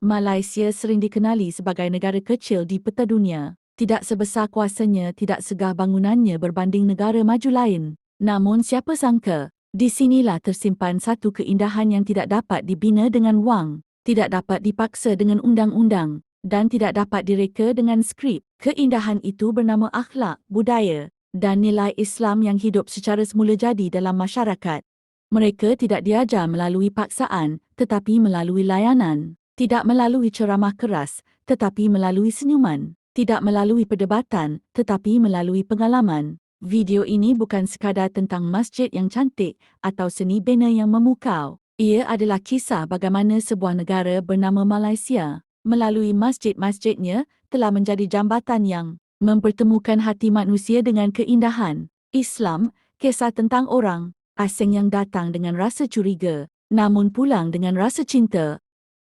Malaysia sering dikenali sebagai negara kecil di peta dunia. Tidak sebesar kuasanya, tidak segah bangunannya berbanding negara maju lain. Namun siapa sangka, di sinilah tersimpan satu keindahan yang tidak dapat dibina dengan wang, tidak dapat dipaksa dengan undang-undang, dan tidak dapat direka dengan skrip. Keindahan itu bernama akhlak, budaya, dan nilai Islam yang hidup secara semula jadi dalam masyarakat. Mereka tidak diajar melalui paksaan, tetapi melalui layanan. Tidak melalui ceramah keras, tetapi melalui senyuman. Tidak melalui perdebatan, tetapi melalui pengalaman. Video ini bukan sekadar tentang masjid yang cantik atau seni bina yang memukau. Ia adalah kisah bagaimana sebuah negara bernama Malaysia, melalui masjid-masjidnya, telah menjadi jambatan yang mempertemukan hati manusia dengan keindahan. Islam, kisah tentang orang asing yang datang dengan rasa curiga, namun pulang dengan rasa cinta.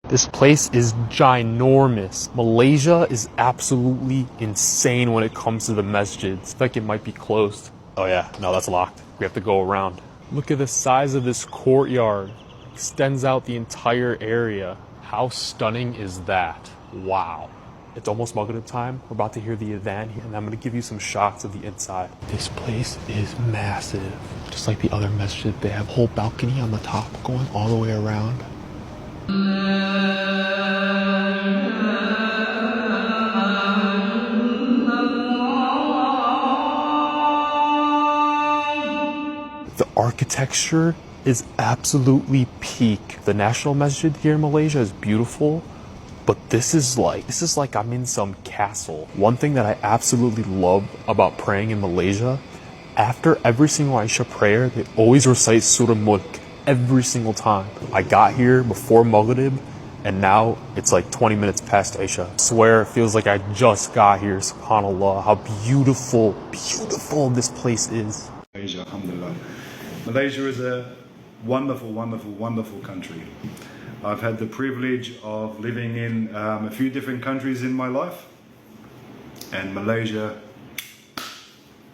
This place is ginormous. Malaysia is absolutely insane when it comes to the masjids. I think it might be closed. Oh yeah, no, that's locked. We have to go around. Look at the size of this courtyard. Extends out the entire area. How stunning is that? Wow. It's almost Maghrib time. We're about to hear the adhan here, and I'm going to give you some shots of the inside. This place is massive. Just like the other masjid, they have a whole balcony on the top going all the way around. The architecture is absolutely peak. The National Masjid here in Malaysia is beautiful, but this is like I'm in some castle. One thing that I absolutely love about praying in Malaysia, after every single Aisha prayer, they always recite Surah Mulk every single time. I got here before Maghrib, and now it's like 20 minutes past Aisha. I swear it feels like I just got here. SubhanAllah, how beautiful this place is. Malaysia, alhamdulillah. Malaysia is a wonderful, wonderful, wonderful country. I've had the privilege of living in a few different countries in my life, and Malaysia,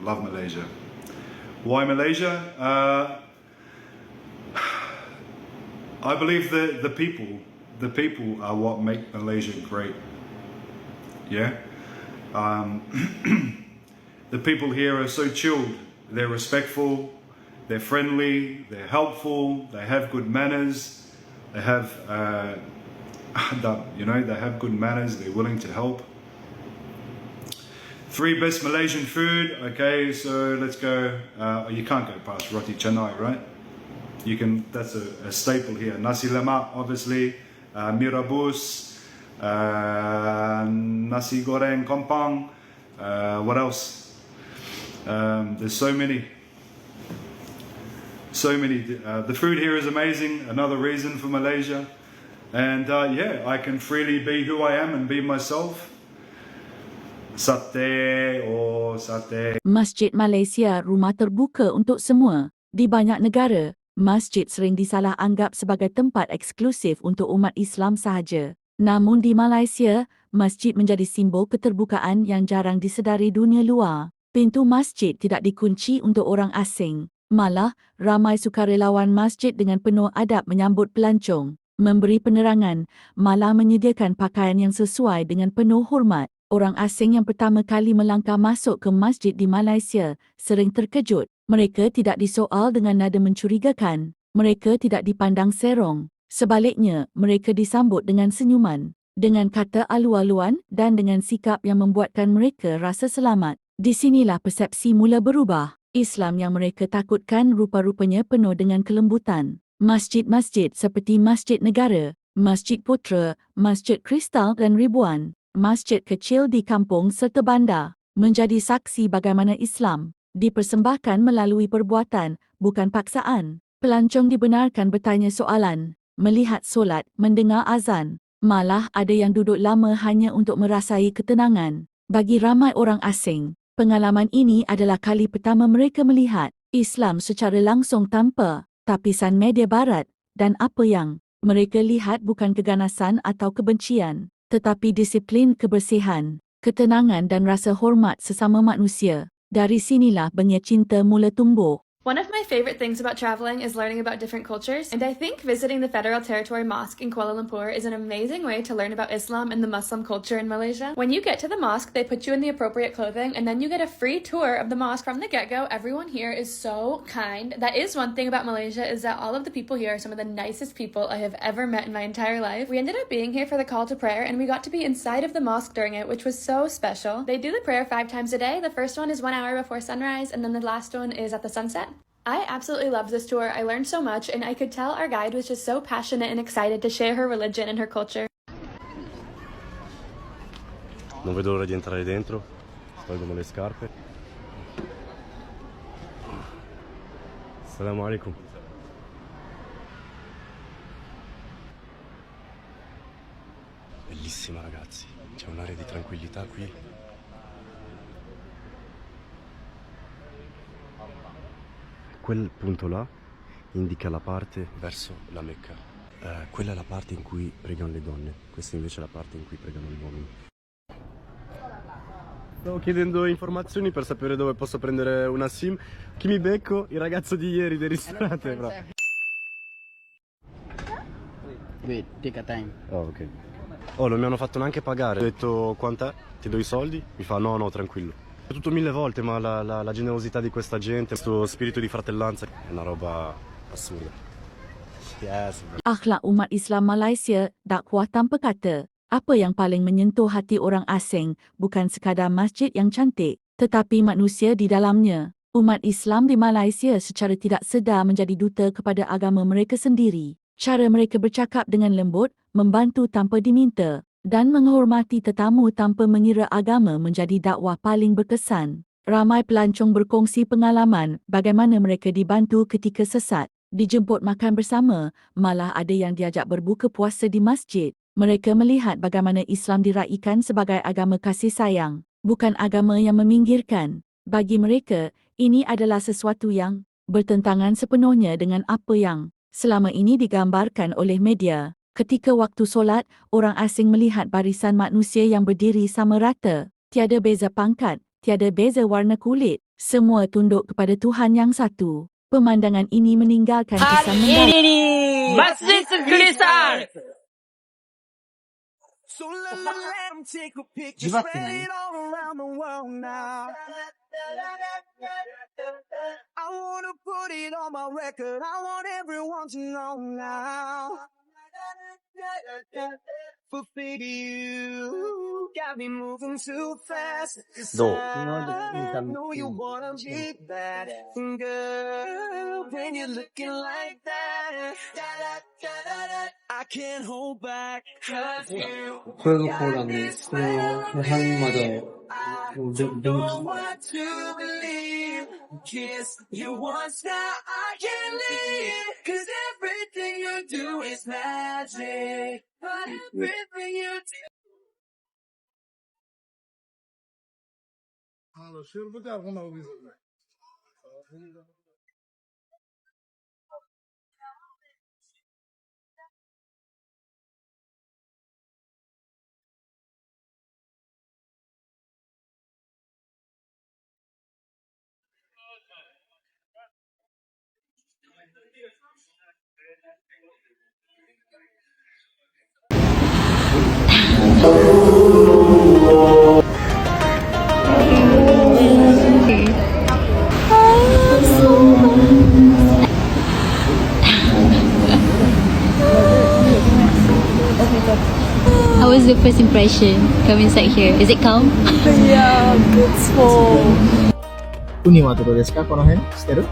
love Malaysia. Why Malaysia? I believe that the people are what make Malaysia great. Yeah? The people here are so chilled. They're respectful, they're friendly, they're helpful, they have good manners, they have, they have good manners, they're willing to help. 3 best Malaysian food. Okay, so let's go. You can't go past roti canai, right? You can. That's a staple here. Nasi lemak, obviously. Mie rebus, nasi goreng kompang. What else? There's so many. The food here is amazing. Another reason for Malaysia. And I can freely be who I am and be myself. Sate. Masjid Malaysia rumah terbuka untuk semua. Di banyak negara, masjid sering disalah anggap sebagai tempat eksklusif untuk umat Islam sahaja. Namun di Malaysia, masjid menjadi simbol keterbukaan yang jarang disedari dunia luar. Pintu masjid tidak dikunci untuk orang asing. Malah, ramai sukarelawan masjid dengan penuh adab menyambut pelancong, memberi penerangan, malah menyediakan pakaian yang sesuai dengan penuh hormat. Orang asing yang pertama kali melangkah masuk ke masjid di Malaysia sering terkejut. Mereka tidak disoal dengan nada mencurigakan. Mereka tidak dipandang serong. Sebaliknya, mereka disambut dengan senyuman, dengan kata alu-aluan dan dengan sikap yang membuatkan mereka rasa selamat. Di sinilah persepsi mula berubah. Islam yang mereka takutkan rupa-rupanya penuh dengan kelembutan. Masjid-masjid seperti Masjid Negara, Masjid Putra, Masjid Kristal dan ribuan masjid kecil di kampung serta bandar menjadi saksi bagaimana Islam dipersembahkan melalui perbuatan, bukan paksaan. Pelancong dibenarkan bertanya soalan, melihat solat, mendengar azan. Malah ada yang duduk lama hanya untuk merasai ketenangan. Bagi ramai orang asing, pengalaman ini adalah kali pertama mereka melihat Islam secara langsung tanpa tapisan media barat, dan apa yang mereka lihat bukan keganasan atau kebencian, tetapi disiplin kebersihan, ketenangan dan rasa hormat sesama manusia. Dari sinilah bengih cinta mula tumbuh. One of my favorite things about traveling is learning about different cultures, and I think visiting the Federal Territory Mosque in Kuala Lumpur is an amazing way to learn about Islam and the Muslim culture in Malaysia. When you get to the mosque, they put you in the appropriate clothing, and then you get a free tour of the mosque from the get-go. Everyone here is so kind. That is one thing about Malaysia, is that all of the people here are some of the nicest people I have ever met in my entire life. We ended up being here for the call to prayer, and we got to be inside of the mosque during it, which was so special. They do the prayer 5 times a day. The first one is 1 hour before sunrise, and then the last one is at the sunset. I absolutely loved this tour. I learned so much, and I could tell our guide was just so passionate and excited to share her religion and her culture. Non vedo l'ora di entrare dentro, tolgono le scarpe. Assalamu alaikum. Bellissima ragazzi, c'è un'area di tranquillità qui. Quel punto là indica la parte verso la Mecca. Quella è la parte in cui pregano le donne, questa invece è la parte in cui pregano gli uomini. Stavo chiedendo informazioni per sapere dove posso prendere una SIM. Chi mi becco? Il ragazzo di ieri del ristorante. Wait, take a time. Oh, ok. Oh, non mi hanno fatto neanche pagare. Ho detto quant'è? Ti do i soldi? Mi fa no, tranquillo. È tutto 1000 volte, ma la generosità di questa gente, questo spirito di fratellanza è una roba assurda. Yes, bro. Akhlak umat Islam Malaysia, dakwah tanpa kata. Apa yang paling menyentuh hati orang asing bukan sekadar masjid yang cantik, tetapi manusia di dalamnya. Umat Islam di Malaysia secara tidak sedar menjadi duta kepada agama mereka sendiri. Cara mereka bercakap dengan lembut, membantu tanpa diminta, dan menghormati tetamu tanpa mengira agama menjadi dakwah paling berkesan. Ramai pelancong berkongsi pengalaman bagaimana mereka dibantu ketika sesat, dijemput makan bersama, malah ada yang diajak berbuka puasa di masjid. Mereka melihat bagaimana Islam diraikan sebagai agama kasih sayang, bukan agama yang meminggirkan. Bagi mereka, ini adalah sesuatu yang bertentangan sepenuhnya dengan apa yang selama ini digambarkan oleh media. Ketika waktu solat, orang asing melihat barisan manusia yang berdiri sama rata. Tiada beza pangkat, tiada beza warna kulit. Semua tunduk kepada Tuhan yang satu. Pemandangan ini meninggalkan kesan mendalam. Masjid Malaysia. So let them take a picture, Give up spread tonight. it all around the world now. I wanna put it on my record, I want everyone to know now. But baby, you got me moving too fast. 'Cause I know you wanna be bad. And girl, when you're looking like that, I can't hold back. これがこうだね。この辺まで、Don't know what to believe. Kiss you once now, I can't leave. 'Cause everything you do is magic. Everything you do. How was the first impression coming inside here? Is it calm? 海はどこですかこの辺知ってる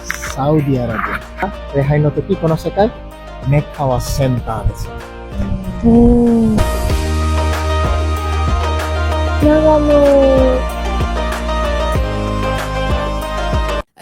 サウジアラビア。礼拝の時、この世界、メッカはセンターです。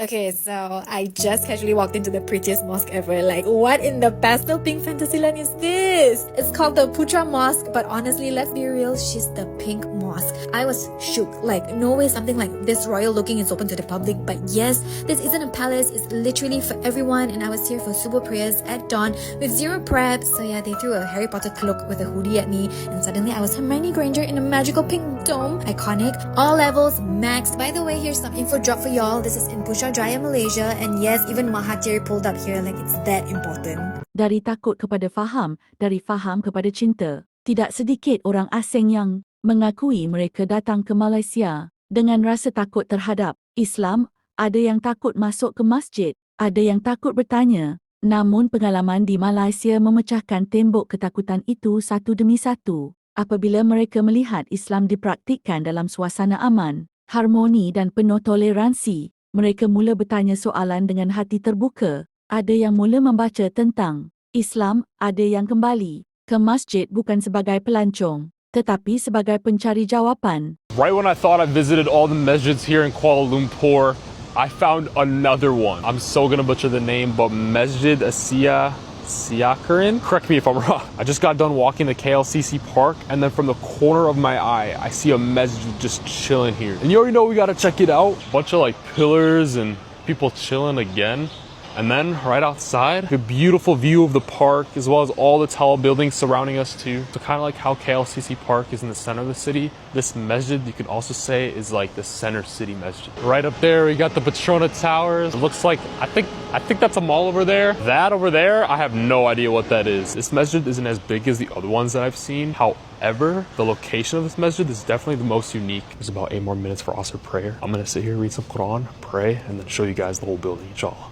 Okay, so I just casually walked into the prettiest mosque ever. Like, what in the pastel pink fantasy land is this? It's called the Putra Mosque, but honestly, let's be real, she's the pink mosque. I was shook. Like, no way something like this royal looking is open to the public. But yes, this isn't a palace. It's literally for everyone. And I was here for subuh prayers at dawn with zero prep. So yeah, they threw a Harry Potter cloak with a hoodie at me, and suddenly I was Hermione Granger in a magical pink dome. Iconic. All levels maxed. By the way, here's some info drop for y'all. This is in Putrajaya, Malaysia, and yes, even Mahathir pulled up here like it's that important. Dari takut kepada faham, dari faham kepada cinta. Tidak sedikit orang asing yang mengakui mereka datang ke Malaysia dengan rasa takut terhadap Islam. Ada yang takut masuk ke masjid, ada yang takut bertanya. Namun pengalaman di Malaysia memecahkan tembok ketakutan itu satu demi satu. Apabila mereka melihat Islam dipraktikkan dalam suasana aman, harmoni dan penuh toleransi, mereka mula bertanya soalan dengan hati terbuka. Ada yang mula membaca tentang Islam, ada yang kembali ke masjid bukan sebagai pelancong, tetapi sebagai pencari jawapan. Right when I thought I visited all the masjids here in Kuala Lumpur, I found another one. I'm so gonna butcher the name, but Masjid Siakarin? Correct me if I'm wrong. I just got done walking the KLCC park, and then from the corner of my eye, I see a masjid just chilling here. And you already know we gotta check it out. Bunch of like pillars and people chilling again. And then right outside, a beautiful view of the park as well as all the tall buildings surrounding us too. So kind of like how KLCC Park is in the center of the city, this masjid you could also say is like the center city masjid. Right up there we got the Petrona Towers. It looks like, I think that's a mall over there. That over there, I have no idea what that is. This masjid isn't as big as the other ones that I've seen. However, the location of this masjid is definitely the most unique. There's about 8 more minutes for Asr prayer. I'm gonna sit here, read some Quran, pray, and then show you guys the whole building, inshallah.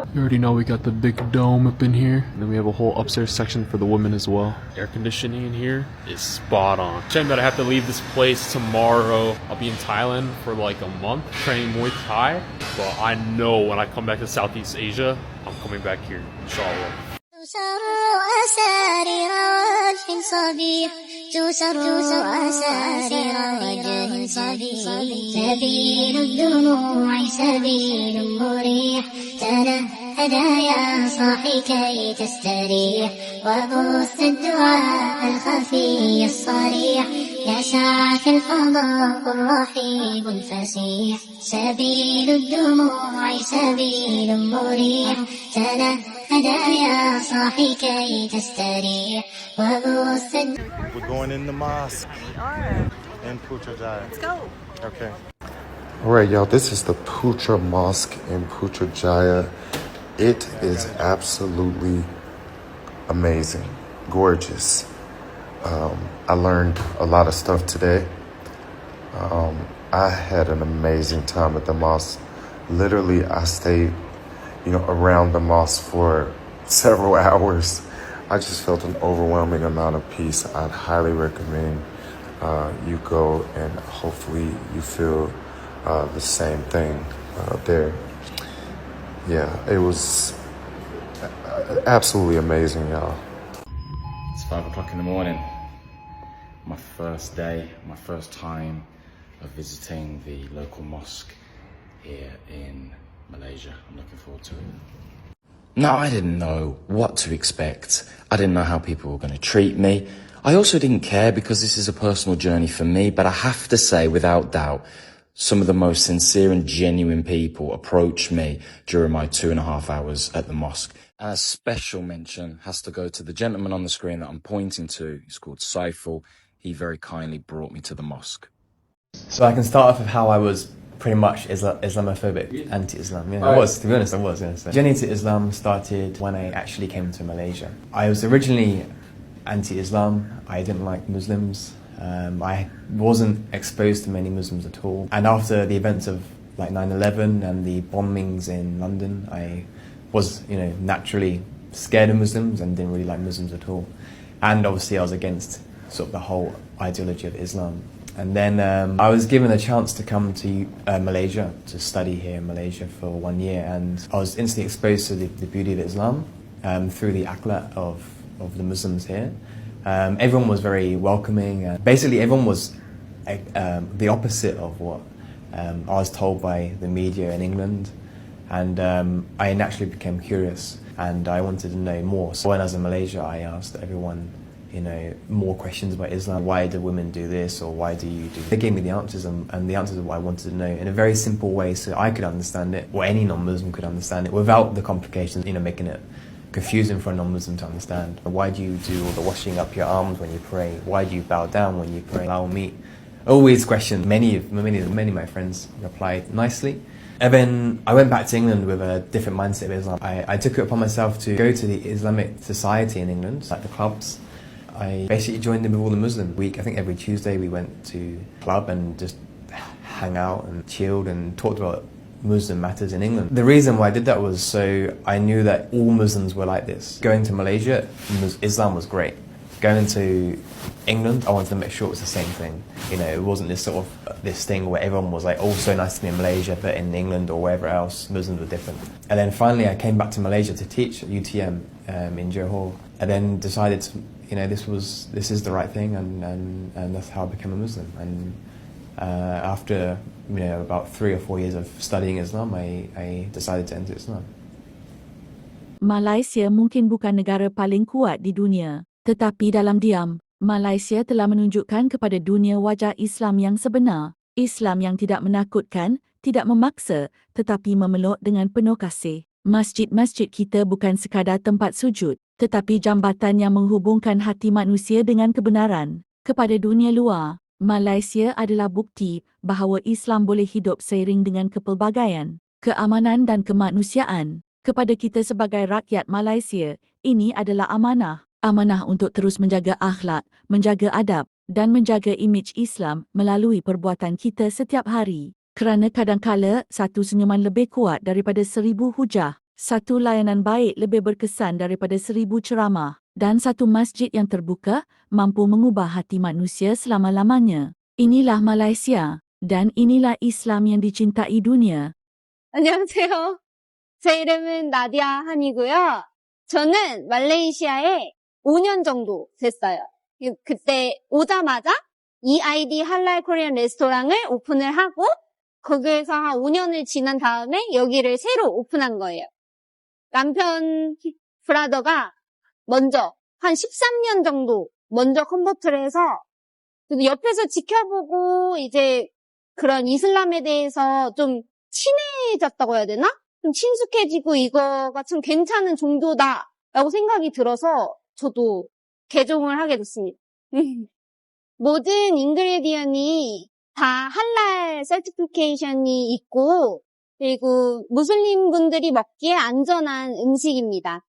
You already know we got the big dome up in here. And then we have a whole upstairs section for the women as well. Air conditioning in here is spot on. Shame that I have to leave this place tomorrow. I'll be in Thailand for like a month training Muay Thai. But I know when I come back to Southeast Asia, I'm coming back here, inshallah. تسر أسارير وجه صبيح تسر أسارير وجه صبيح سبيل الدموع سبيل مريح تنهد يا صاحي كي تستريح وبث الدعاء الخفي الصريح يسعك الفضاء الرحيب الفسيح سبيل الدموع سبيل مريح تنهد يا صاحي كي تستريح وبث We're going in the mosque. We are. In Putrajaya. Let's go. Okay. Alright, y'all, this is the Putra Mosque in Putrajaya. It is absolutely amazing, gorgeous. I learned a lot of stuff today. I had an amazing time at the mosque. Literally, I stayed, around the mosque for several hours. I just felt an overwhelming amount of peace. I'd highly recommend you go and hopefully you feel the same thing there. Yeah, it was absolutely amazing, y'all. It's 5 o'clock in the morning. My first day, my first time of visiting the local mosque here in Malaysia. I'm looking forward to it. No, I didn't know what to expect. I didn't know how people were going to treat me. I also didn't care because this is a personal journey for me, but I have to say, without doubt, some of the most sincere and genuine people approached me during my 2.5 hours at the mosque. And a special mention has to go to the gentleman on the screen that I'm pointing to. He's called Saiful. He very kindly brought me to the mosque. So I can start off with how I was pretty much Islamophobic, anti-Islam. Yeah, I was, to be honest, I was. Yeah. So journey to Islam started when I actually came to Malaysia. I was originally anti-Islam. I didn't like Muslims. I wasn't exposed to many Muslims at all. And after the events of like 9/11 and the bombings in London, I was, naturally scared of Muslims and didn't really like Muslims at all. And obviously I was against sort of the whole ideology of Islam. And then I was given a chance to come to Malaysia, to study here in Malaysia for 1 year. And I was instantly exposed to the beauty of Islam through the akhlaq of the Muslims here. Everyone was very welcoming. Basically, everyone was the opposite of what I was told by the media in England, and I naturally became curious and I wanted to know more. So when I was in Malaysia, I asked everyone, more questions about Islam. Why do women do this, or why do you do this? They gave me the answers, and the answers are what I wanted to know in a very simple way so I could understand it, or any non-Muslim could understand it, without the complications, making it confusing for a non-Muslim to understand. Why do you do all the washing up your arms when you pray? Why do you bow down when you pray? Allow me. Always questions. Many of my friends replied nicely. And then I went back to England with a different mindset of Islam. I took it upon myself to go to the Islamic society in England, like the clubs. I basically joined in with all the Muslim week. I think every Tuesday we went to a club and just hang out and chilled and talked about Muslim matters in England. The reason why I did that was so I knew that all Muslims were like this. Going to Malaysia, Islam was great. Going to England, I wanted to make sure it was the same thing. It wasn't this sort of this thing where everyone was like, oh, so nice to be in Malaysia, but in England or wherever else, Muslims were different. And then finally I came back to Malaysia to teach at UTM in Johor, and then decided to, this is the right thing, and that's how I became a Muslim. And after about 3 or 4 years of studying Islam, I decided to enter Islam. Malaysia mungkin bukan negara paling kuat di dunia, tetapi dalam diam, Malaysia telah menunjukkan kepada dunia wajah Islam yang sebenar. Islam yang tidak menakutkan, tidak memaksa, tetapi memeluk dengan penuh kasih. Masjid-masjid kita bukan sekadar tempat sujud, tetapi jambatan yang menghubungkan hati manusia dengan kebenaran. Kepada dunia luar, Malaysia adalah bukti bahawa Islam boleh hidup seiring dengan kepelbagaian, keamanan dan kemanusiaan. Kepada kita sebagai rakyat Malaysia, ini adalah amanah. Amanah untuk terus menjaga akhlak, menjaga adab dan menjaga imej Islam melalui perbuatan kita setiap hari. Kerana kadangkala satu senyuman lebih kuat daripada 1000 hujah, satu layanan baik lebih berkesan daripada 1000 ceramah, dan satu masjid yang terbuka mampu mengubah hati manusia selama-lamanya. Inilah Malaysia, dan inilah Islam yang dicintai dunia. 안녕하세요. 제 이름은 나디아 한이고요. 저는 말레이시아에 5년 정도 됐어요. 그때 오자마자 EID 할랄 코리안 레스토랑을 오픈을 하고 거기에서 한 5년을 지난 다음에 여기를 새로 오픈한 거예요. 남편 브라더가 먼저 한 13년 정도 먼저 컨버트를 해서 옆에서 지켜보고 이제 그런 이슬람에 대해서 좀 친해졌다고 해야 되나? 좀 친숙해지고 이거가 참 괜찮은 종교다라고 생각이 들어서 저도 개종을 하게 됐습니다. 모든 인그레디언이 다 할랄 서티피케이션이 있고 그리고 무슬림 분들이 먹기에 안전한 음식입니다.